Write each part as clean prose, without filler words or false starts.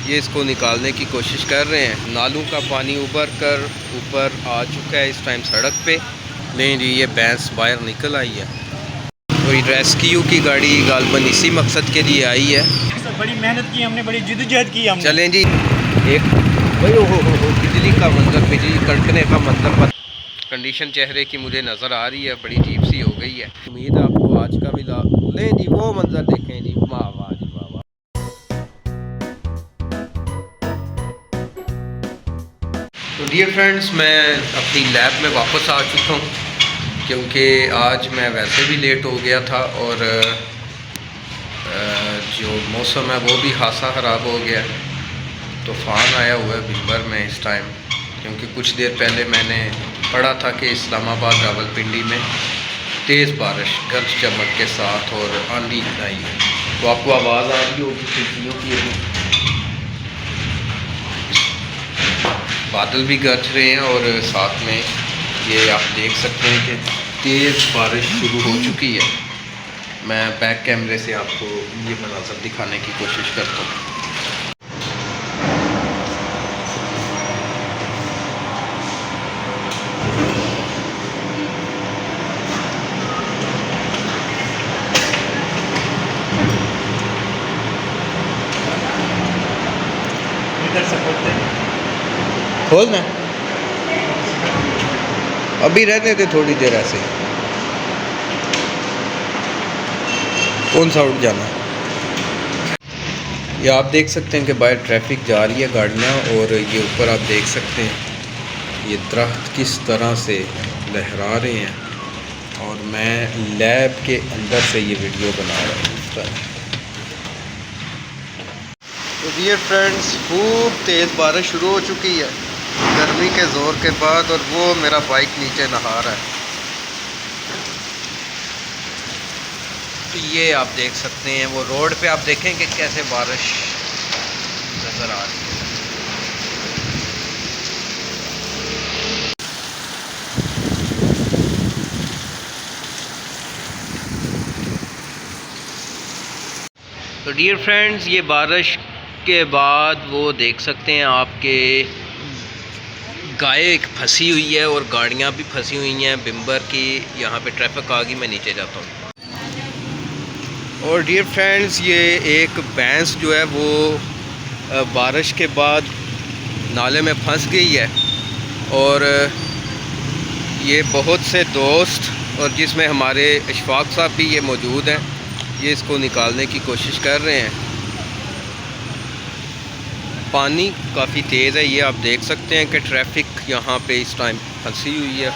ये इसको निकालने की कोशिश कर रहे हैं। नालों का पानी उबर कर ऊपर आ चुका है इस टाइम सड़क पे। नहीं जी, ये भैंस बाहर निकल आई है। कोई रेस्क्यू की गाड़ी गालबन इसी मकसद के लिए आई है। बड़ी मेहनत की हमने, बड़ी जिद्दोजहद की हमने। चलें जी। एक भाई हो बिजली का मंजर, बिजली कड़कने का मंजर, कंडीशन चेहरे की मुझे नज़र आ रही है, बड़ी अजीब सी हो गई है। उम्मीद है आपको आज का भी लें जी, वो मंजर देखें जी, वाह वाह जी वाह वाह। तो डियर फ्रेंड्स, मैं अपनी लैब में वापस आ चुका हूँ क्योंकि आज मैं वैसे भी लेट हो गया था और जो मौसम है वो भी खासा ख़राब हो गया। तूफ़ान आया हुआ है बिम्बर में इस टाइम, क्योंकि कुछ देर पहले मैंने पढ़ा था कि इस्लामाबाद रावलपिंडी में तेज़ बारिश गरज चमक के साथ और आंधी आई है। तो आपको आवाज़ आ रही होगी खिड़कियों की। अभी बादल भी गरज रहे हैं और साथ में ये आप देख सकते हैं कि तेज़ बारिश शुरू हो चुकी है। मैं बैक कैमरे से आपको ये मनाज़र दिखाने की कोशिश करता हूँ। इधर से खोलते खोलना अभी रहने थे थोड़ी देर ऐसे। कौन सा उठ जाना। ये आप देख सकते हैं कि बाहर ट्रैफिक जा रही है गाड़ियाँ, और ये ऊपर आप देख सकते हैं ये दरख्त किस तरह से लहरा रहे हैं, और मैं लैब के अंदर से ये वीडियो बना रहा हूँ इस टाइम। तो डियर फ्रेंड्स, खूब तेज़ बारिश शुरू हो चुकी है गर्मी के ज़ोर के बाद, और वो मेरा बाइक नीचे नहा रहा है। तो ये आप देख सकते हैं वो रोड पे, आप देखें कि कैसे बारिश नज़र आ रही है। तो डियर फ्रेंड्स, ये बारिश के बाद वो देख सकते हैं आपके गाय फंसी हुई है और गाड़ियाँ भी फंसी हुई हैं बिम्बर की। यहाँ पे ट्रैफिक आ गई, मैं नीचे जाता हूँ। और डियर फ्रेंड्स, ये एक भैंस जो है वो बारिश के बाद नाले में फंस गई है, और ये बहुत से दोस्त और जिसमें हमारे इशफाक साहब भी ये मौजूद हैं, ये इसको निकालने की कोशिश कर रहे हैं। पानी काफ़ी तेज़ है, ये आप देख सकते हैं कि ट्रैफिक यहाँ पे इस टाइम फंसी हुई है।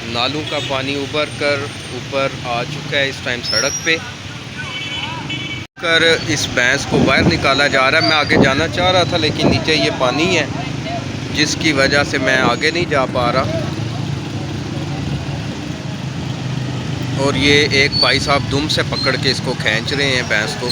नालों का पानी उबर कर ऊपर आ चुका है इस टाइम सड़क पे। कर इस भैंस को बाहर निकाला जा रहा है। मैं आगे जाना चाह रहा था लेकिन नीचे ये पानी है, जिसकी वजह से मैं आगे नहीं जा पा रहा। और ये एक भाई साहब दुम से पकड़ के इसको खींच रहे हैं भैंस को।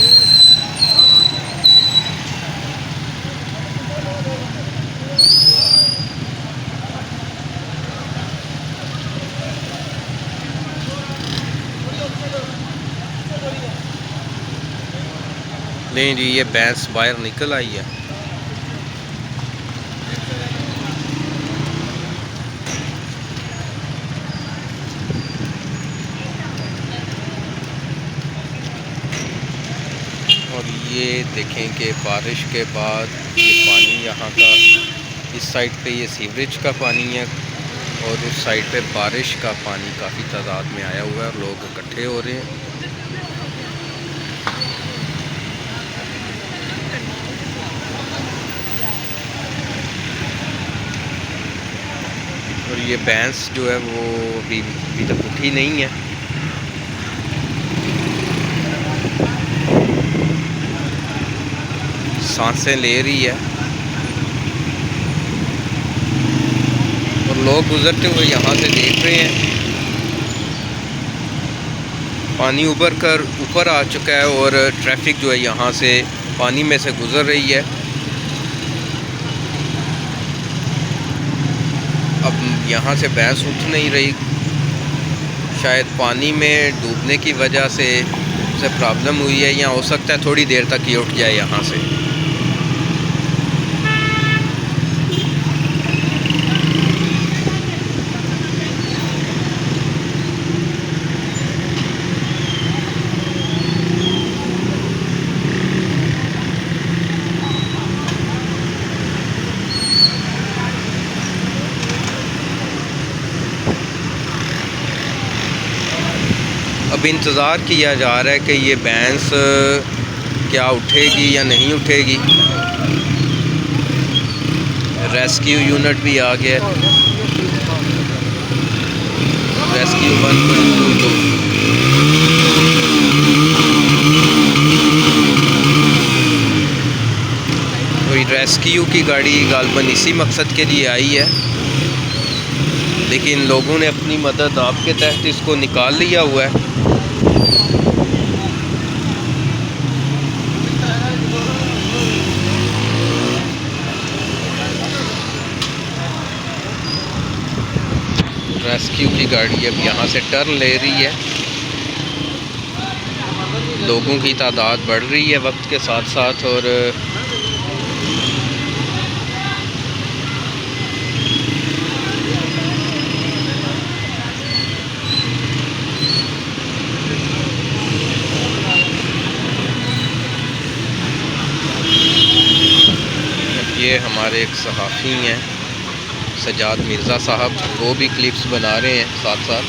नहीं जी, ये भैंस बाहर निकल आई है। और ये देखें कि बारिश के बाद ये पानी यहाँ का, इस साइड पे ये सीवरेज का पानी है और उस साइड पे बारिश का पानी काफ़ी तादाद में आया हुआ है और लोग इकट्ठे हो रहे हैं। और ये भैंस जो है वो अभी तक उठी नहीं है। सांसें ले रही है और लोग गुजरते हुए यहाँ से देख रहे हैं। पानी उबर कर ऊपर आ चुका है और ट्रैफिक जो है यहाँ से पानी में से गुजर रही है। अब यहाँ से भैंस उठ नहीं रही, शायद पानी में डूबने की वजह से से प्रॉब्लम हुई है, या हो सकता है थोड़ी देर तक ये उठ जाए यहाँ से। अब इंतज़ार किया जा रहा है कि ये भैंस क्या उठेगी या नहीं उठेगी। रेस्क्यू यूनिट भी आ गया है, रेस्क्यू 1.2। कोई रेस्क्यू की गाड़ी गालबन इसी मकसद के लिए आई है, लेकिन लोगों ने अपनी मदद आपके तहत इसको निकाल लिया हुआ है। रेस्क्यू की गाड़ी अब यहाँ से टर्न ले रही है। लोगों की तादाद बढ़ रही है वक्त के साथ साथ, और ये हमारे एक सहाफ़ी हैं सजाद मिर्ज़ा साहब, वो भी क्लिप्स बना रहे हैं साथ साथ।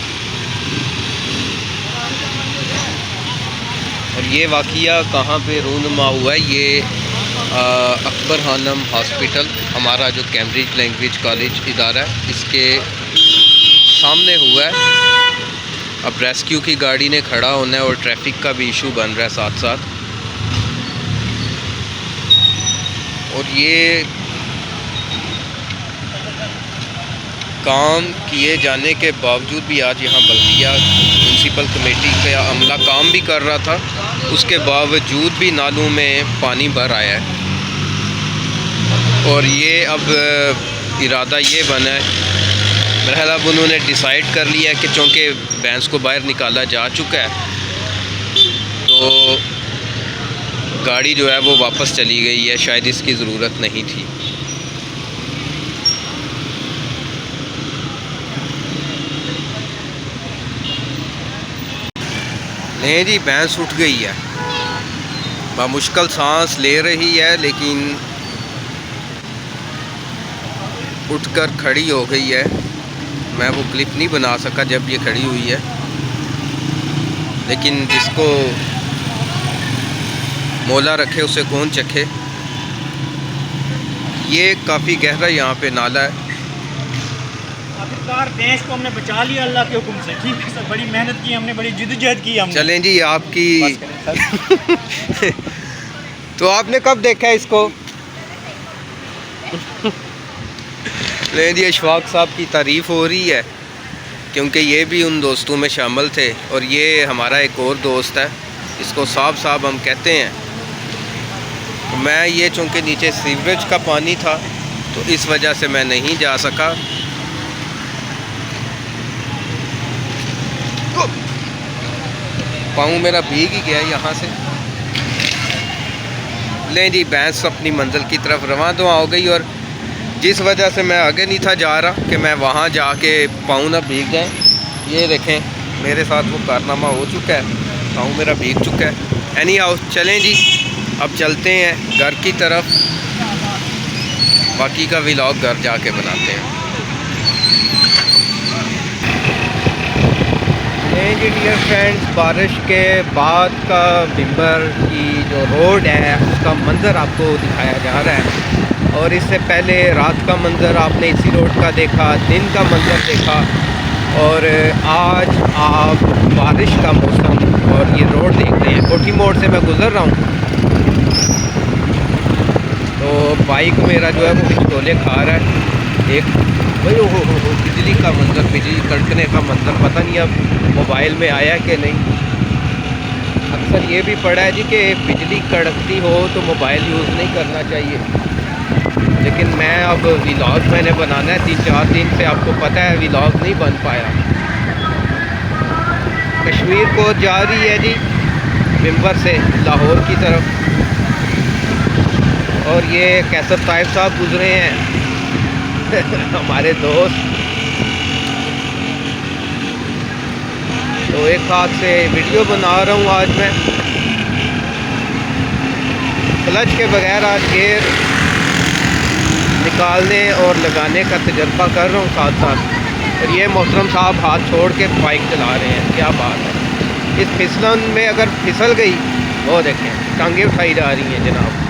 और ये वाक़या कहाँ पे रूनुमा हुआ है, ये अकबर खानम हॉस्पिटल, हमारा जो कैम्ब्रिज लैंग्वेज कॉलेज इदारा है, इसके सामने हुआ है। अब रेस्क्यू की गाड़ी ने खड़ा होना है और ट्रैफिक का भी इशू बन रहा है साथ साथ। और ये काम किए जाने के बावजूद भी आज यहाँ बल्दिया म्यूनसिपल कमेटी का अमला काम भी कर रहा था, उसके बावजूद भी नालों में पानी भर आया है। और ये अब इरादा ये बना है, बहरहाल अब उन्होंने डिसाइड कर लिया है कि चूँकि भैंस को बाहर निकाला जा चुका है तो गाड़ी जो है वो वापस चली गई है, शायद इसकी ज़रूरत नहीं थी। नहीं जी, भैंस उठ गई है, बामुश्किल सांस ले रही है, लेकिन उठकर खड़ी हो गई है। मैं वो क्लिप नहीं बना सका जब ये खड़ी हुई है, लेकिन जिसको मौला रखे उसे कौन चखे। ये काफ़ी गहरा यहाँ पे नाला है। आखिरकार भैंस को हमने बचा लिया अल्लाह के हुक्म से। ठीक है सर, बड़ी मेहनत की हमने, बड़ी जिद्दोजहद की हमने। चलें जी, आपकी तो आपने कब देखा है इसको? नहीं जी, अशफाक साहब की तारीफ़ हो रही है क्योंकि ये भी उन दोस्तों में शामिल थे। और ये हमारा एक और दोस्त है, इसको साहब हम कहते हैं। मैं ये चूँकि नीचे सीवरेज का पानी था तो इस वजह से मैं नहीं जा सका। पाँव मेरा भीग ही गया यहाँ से। लें जी, भैंस अपनी मंजिल की तरफ रवां दवा हो गई। और जिस वजह से मैं आगे नहीं था जा रहा कि मैं वहाँ जाके पाँव ना भीग जाए, ये देखें मेरे साथ वो कारनामा हो चुका है, पाँव मेरा भीग चुका है। एनी हाउ, चलें जी, अब चलते हैं घर की तरफ, बाकी का व्लॉग घर जाके बनाते हैं। जी डियर फ्रेंड्स, बारिश के बाद का बिम्बर की जो रोड है उसका मंज़र आपको दिखाया जा रहा है। और इससे पहले रात का मंज़र आपने इसी रोड का देखा, दिन का मंज़र देखा, और आज आप बारिश का मौसम और ये रोड देख रहे हैं। कोठी मोड़ से मैं गुज़र रहा हूँ तो बाइक मेरा जो है वो हिचकोले खा रहा है। एक भाई हो बिजली का मंज़र, बिजली कड़कने का मंज़र, पता नहीं अब मोबाइल में आया कि नहीं। अक्सर ये भी पड़ा है जी कि बिजली कड़कती हो तो मोबाइल यूज़ नहीं करना चाहिए, लेकिन मैं अब व्लॉग मैंने बनाना है 3-4 दिन से, आपको पता है व्लॉग नहीं बन पाया। कश्मीर को जा रही है जी, मिंबर से लाहौर की तरफ। और ये कैसर ताइब साहब गुजरे हैं हमारे दोस्त। तो एक हाथ से वीडियो बना रहा हूँ आज मैं। क्लच के बगैर आज गियर निकालने और लगाने का तजर्बा कर रहा हूँ साथ साथ। और ये मोहतरम साहब हाथ छोड़ के बाइक चला रहे हैं, क्या बात है। इस फिसलन में अगर फिसल गई वो देखें, टांगें उठाई जा रही हैं जनाब।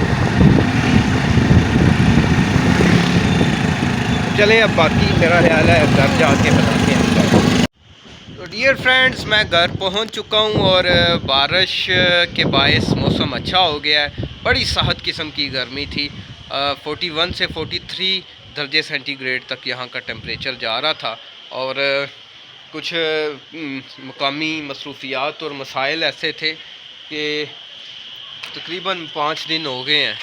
चलें अब बाकी मेरा ख्याल है घर जाके बनाते हैं। तो डियर फ्रेंड्स, मैं घर पहुंच चुका हूं और बारिश के बायस मौसम अच्छा हो गया है। बड़ी सहत किस्म की गर्मी थी। 41 से 43 दर्जे सेंटीग्रेड तक यहाँ का टेम्परेचर जा रहा था। और कुछ मकामी मसरूफियात और मसाइल ऐसे थे कि तकरीबन 5 दिन हो गए हैं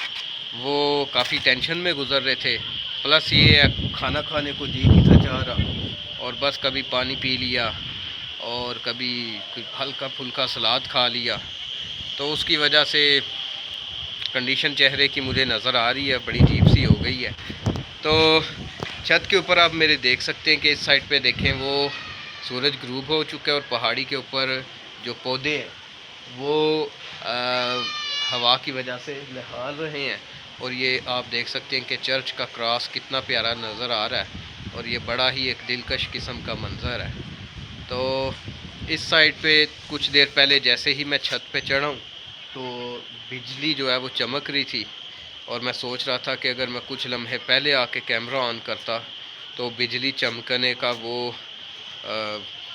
वो काफ़ी टेंशन में गुजर रहे थे। प्लस ये खाना खाने को जी नहीं था चाह रहा, और बस कभी पानी पी लिया और कभी हल्का फुल्का सलाद खा लिया। तो उसकी वजह से कंडीशन चेहरे की मुझे नज़र आ रही है, बड़ी अजीब सी हो गई है। तो छत के ऊपर आप मेरे देख सकते हैं कि इस साइड पे देखें वो सूरज ग्रूब हो चुका है और पहाड़ी के ऊपर जो पौधे हैं वो हवा की वजह से लहरा रहे हैं। और ये आप देख सकते हैं कि चर्च का क्रॉस कितना प्यारा नज़र आ रहा है और ये बड़ा ही एक दिलकश किस्म का मंज़र है। तो इस साइड पे कुछ देर पहले जैसे ही मैं छत पे चढ़ा हूँ तो बिजली जो है वो चमक रही थी, और मैं सोच रहा था कि अगर मैं कुछ लम्हे पहले आके कैमरा ऑन करता तो बिजली चमकने का वो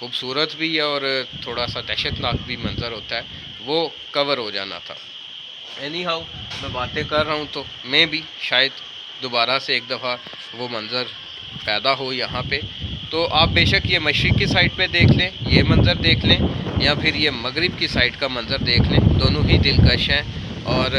खूबसूरत भी है और थोड़ा सा दहशतनाक भी मंज़र होता है, वो कवर हो जाना था। एनी हाउ, मैं बातें कर रहा हूँ तो मैं भी शायद दोबारा से एक दफ़ा वो मंज़र पैदा हो यहाँ पे। तो आप बेशक ये मशरिक़ की साइड पे देख लें, ये मंज़र देख लें, या फिर ये मगरिब की साइड का मंज़र देख लें, दोनों ही दिलकश हैं। और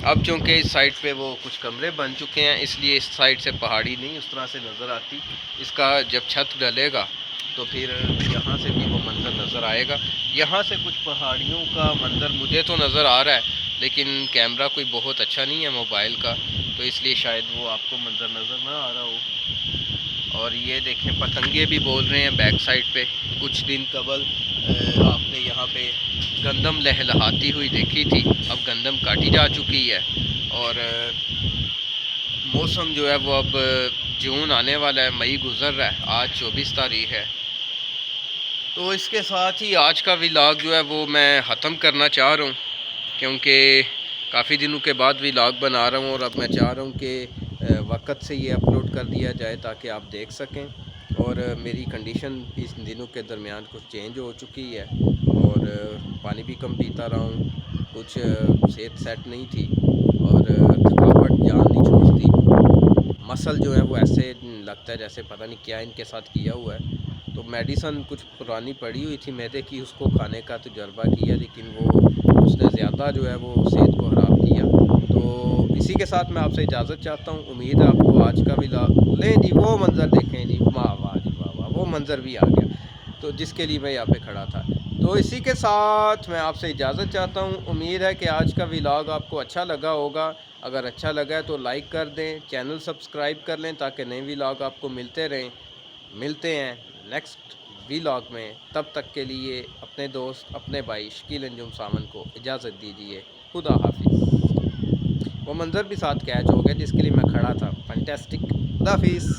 अब चूँकि इस साइड पे वो कुछ कमरे बन चुके हैं इसलिए इस साइड से पहाड़ी नहीं उस तरह से नज़र आती। इसका जब छत डलेगा तो फिर यहाँ से भी वो मंज़र नज़र आएगा। यहाँ से कुछ पहाड़ियों का मंज़र मुझे तो नज़र आ रहा है, लेकिन कैमरा कोई बहुत अच्छा नहीं है मोबाइल का, तो इसलिए शायद वो आपको मंज़र नज़र ना आ रहा हो। और ये देखें पतंगे भी बोल रहे हैं बैक साइड पे। कुछ दिन कबल आपने यहाँ पे गंदम लहलहाती हुई देखी थी, अब गंदम काटी जा चुकी है और मौसम जो है वो अब जून आने वाला है, मई गुज़र रहा है, आज 24 तारीख है। तो इसके साथ ही आज का व्लॉग जो है वो मैं ख़त्म करना चाह रहा हूँ, क्योंकि काफ़ी दिनों के बाद व्लॉग बना रहा हूँ और अब मैं चाह रहा हूँ कि वक्त से ये अपलोड कर दिया जाए ताकि आप देख सकें। और मेरी कंडीशन इस दिनों के दरमियान कुछ चेंज हो चुकी है और पानी भी कम पीता रहा हूँ, कुछ सेहत सेट नहीं थी और थकावट जान नहीं छोड़ती। मसल जो है वो ऐसे लगता है जैसे पता नहीं क्या इनके साथ किया हुआ है। तो मेडिसन कुछ पुरानी पड़ी हुई थी मैदे की, उसको खाने का तजर्बा किया, लेकिन वो उसने ज़्यादा जो है वो सेहत को ख़राब किया। तो इसी के साथ मैं आपसे इजाज़त चाहता हूँ। उम्मीद है आपको आज का भी लें जी, वो मंज़र देखें जी, वाह वाह जी वाह वाह, वो मंज़र भी आ गया तो जिसके लिए मैं यहाँ पे खड़ा था। तो इसी के साथ मैं आपसे इजाज़त चाहता हूँ। उम्मीद है कि आज का व्लॉग आपको अच्छा लगा होगा। अगर अच्छा लगा है तो लाइक कर दें, चैनल सब्सक्राइब कर लें ताकि नए व्लॉग आपको मिलते रहें। मिलते हैं नेक्स्ट व्लॉग में, तब तक के लिए अपने दोस्त अपने भाई शकील अंजुम सामन को इजाज़त दीजिए। खुदा हाफिज़। वो मंज़र भी साथ कैच हो गया जिसके लिए मैं खड़ा था। फैंटास्टिक। खुदा हाफिज़।